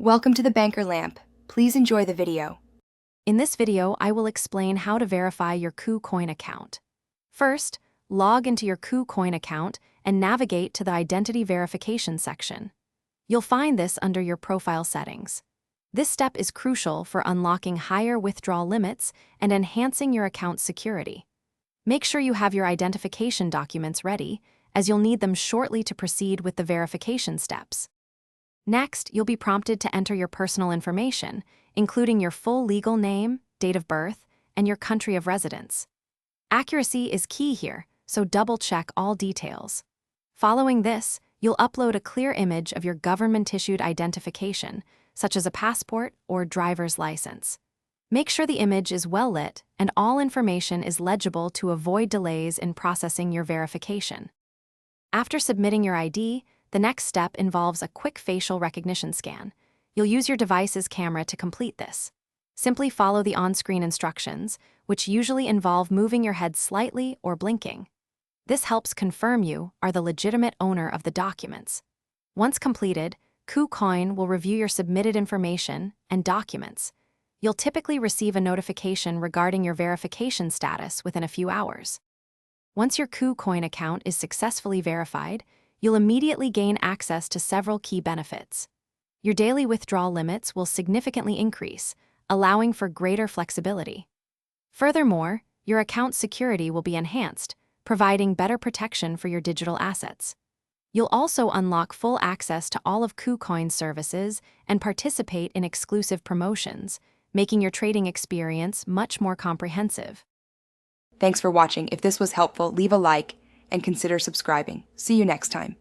Welcome to the Banker Lamp. Please enjoy the video. In this video, I will explain how to verify your KuCoin account. First, log into your KuCoin account and navigate to the Identity Verification section. You'll find this under your profile settings. This step is crucial for unlocking higher withdrawal limits and enhancing your account's security. Make sure you have your identification documents ready, as you'll need them shortly to proceed with the verification steps. Next, you'll be prompted to enter your personal information, including your full legal name, date of birth, and your country of residence. Accuracy is key here, so double-check all details. Following this, you'll upload a clear image of your government-issued identification, such as a passport or driver's license. Make sure the image is well lit and all information is legible to avoid delays in processing your verification. After submitting your ID, the next step involves a quick facial recognition scan. You'll use your device's camera to complete this. Simply follow the on-screen instructions, which usually involve moving your head slightly or blinking. This helps confirm you are the legitimate owner of the documents. Once completed, KuCoin will review your submitted information and documents. You'll typically receive a notification regarding your verification status within a few hours. Once your KuCoin account is successfully verified, you'll immediately gain access to several key benefits. Your daily withdrawal limits will significantly increase, allowing for greater flexibility. Furthermore, your account's security will be enhanced, providing better protection for your digital assets. You'll also unlock full access to all of KuCoin's services and participate in exclusive promotions, making your trading experience much more comprehensive. Thanks for watching. If this was helpful, leave a like and consider subscribing. See you next time.